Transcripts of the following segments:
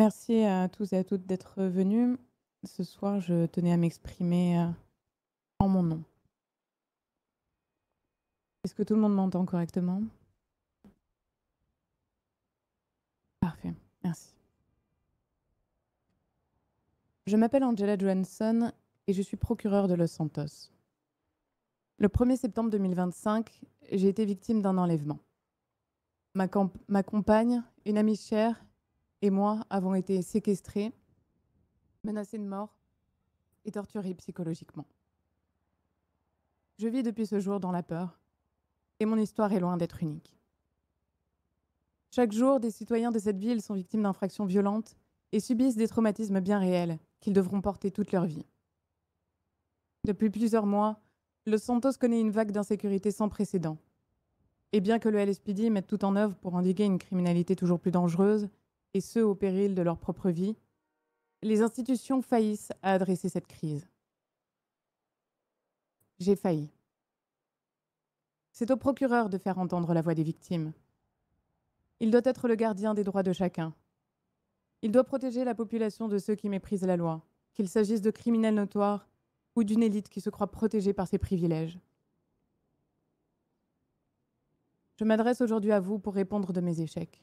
Merci à tous et à toutes d'être venus. Ce soir, je tenais à m'exprimer en mon nom. Est-ce que tout le monde m'entend correctement? Parfait, merci. Je m'appelle Angela Johansson et je suis procureure de Los Santos. Le 1er septembre 2025, j'ai été victime d'un enlèvement. Ma compagne, une amie chère et moi avons été séquestrés, menacés de mort et torturés psychologiquement. Je vis depuis ce jour dans la peur et mon histoire est loin d'être unique. Chaque jour, des citoyens de cette ville sont victimes d'infractions violentes et subissent des traumatismes bien réels qu'ils devront porter toute leur vie. Depuis plusieurs mois, Los Santos connaît une vague d'insécurité sans précédent. Et bien que le LSPD mette tout en œuvre pour endiguer une criminalité toujours plus dangereuse, et ce au péril de leur propre vie, les institutions faillissent à adresser cette crise. J'ai failli. C'est au procureur de faire entendre la voix des victimes. Il doit être le gardien des droits de chacun. Il doit protéger la population de ceux qui méprisent la loi, qu'il s'agisse de criminels notoires ou d'une élite qui se croit protégée par ses privilèges. Je m'adresse aujourd'hui à vous pour répondre de mes échecs.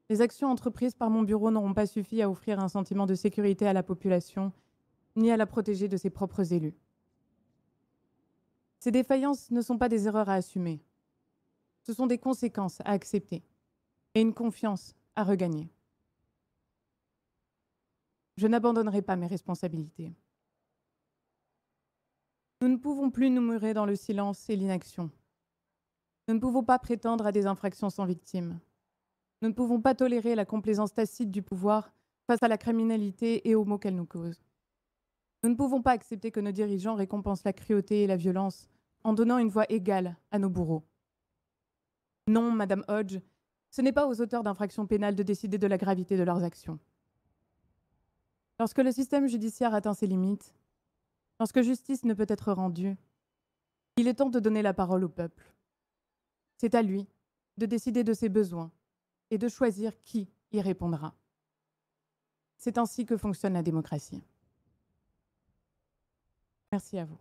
Les actions entreprises par mon bureau n'auront pas suffi à offrir un sentiment de sécurité à la population, ni à la protéger de ses propres élus. Ces défaillances ne sont pas des erreurs à assumer. Ce sont des conséquences à accepter et une confiance à regagner. Je n'abandonnerai pas mes responsabilités. Nous ne pouvons plus nous murer dans le silence et l'inaction. Nous ne pouvons pas prétendre à des infractions sans victimes. Nous ne pouvons pas tolérer la complaisance tacite du pouvoir face à la criminalité et aux maux qu'elle nous cause. Nous ne pouvons pas accepter que nos dirigeants récompensent la cruauté et la violence en donnant une voix égale à nos bourreaux. Non, Madame Hodge, ce n'est pas aux auteurs d'infractions pénales de décider de la gravité de leurs actions. Lorsque le système judiciaire atteint ses limites, lorsque justice ne peut être rendue, il est temps de donner la parole au peuple. C'est à lui de décider de ses besoins et de choisir qui y répondra. C'est ainsi que fonctionne la démocratie. Merci à vous.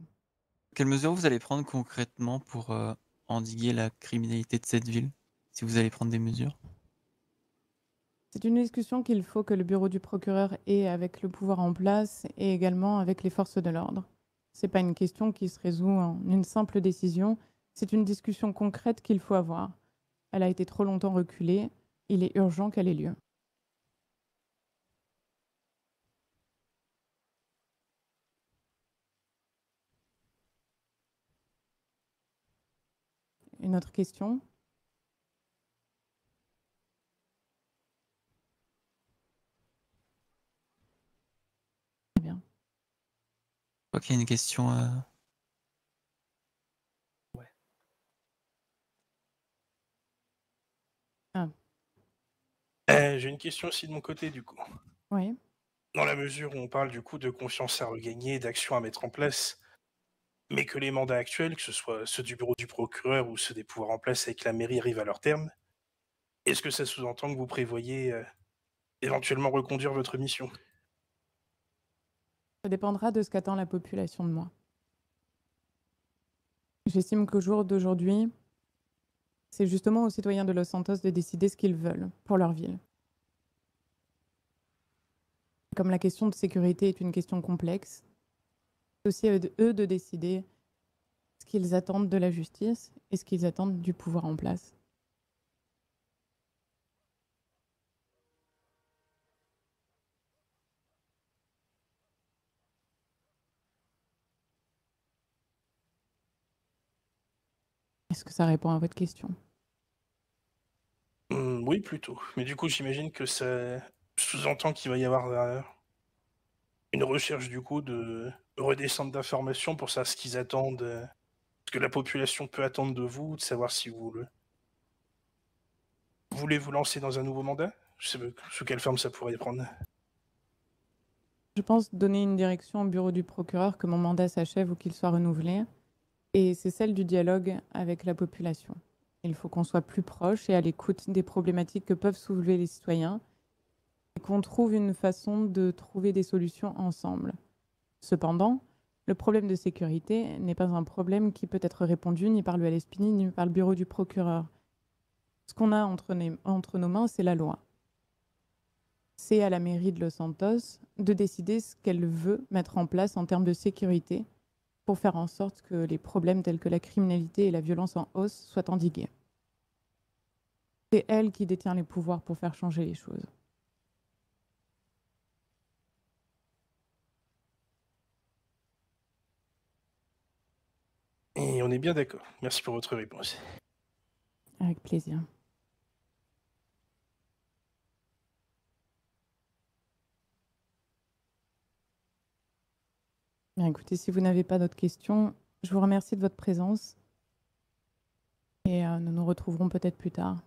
Quelles mesures vous allez prendre concrètement pour endiguer la criminalité de cette ville, si vous allez prendre des mesures? C'est une discussion qu'il faut que le bureau du procureur ait avec le pouvoir en place et également avec les forces de l'ordre. Ce n'est pas une question qui se résout en une simple décision, c'est une discussion concrète qu'il faut avoir. Elle a été trop longtemps reculée, il est urgent qu'elle ait lieu. Une autre question? Très bien. Je crois qu'il y a une question. Ouais. Ah, J'ai une question aussi de mon côté, du coup. oui. Dans la mesure où on parle du coup de confiance à regagner, d'actions à mettre en place, mais que les mandats actuels, que ce soit ceux du bureau du procureur ou ceux des pouvoirs en place avec la mairie, arrivent à leur terme, est-ce que ça sous-entend que vous prévoyez éventuellement reconduire votre mission? Ça dépendra de ce qu'attend la population de moi. J'estime qu'au jour d'aujourd'hui, c'est justement aux citoyens de Los Santos de décider ce qu'ils veulent pour leur ville. Comme la question de sécurité est une question complexe, c'est aussi à eux de décider ce qu'ils attendent de la justice et ce qu'ils attendent du pouvoir en place. Est-ce que ça répond à votre question? Oui, plutôt. Mais du coup, j'imagine que ça sous-entend qu'il va y avoir une recherche du coup de redescente d'informations pour savoir ce qu'ils attendent, ce que la population peut attendre de vous, de savoir si vous voulez vous lancer dans un nouveau mandat? Je sais pas sous quelle forme ça pourrait prendre. Je pense donner une direction au bureau du procureur que mon mandat s'achève ou qu'il soit renouvelé, et c'est celle du dialogue avec la population. Il faut qu'on soit plus proche et à l'écoute des problématiques que peuvent soulever les citoyens, et qu'on trouve une façon de trouver des solutions ensemble. Cependant, le problème de sécurité n'est pas un problème qui peut être répondu ni par le LSPD ni par le bureau du procureur. Ce qu'on a entre nos mains, c'est la loi. C'est à la mairie de Los Santos de décider ce qu'elle veut mettre en place en termes de sécurité pour faire en sorte que les problèmes tels que la criminalité et la violence en hausse soient endigués. C'est elle qui détient les pouvoirs pour faire changer les choses. Et on est bien d'accord. Merci pour votre réponse. Avec plaisir. Bien, écoutez, si vous n'avez pas d'autres questions, je vous remercie de votre présence et nous nous retrouverons peut-être plus tard.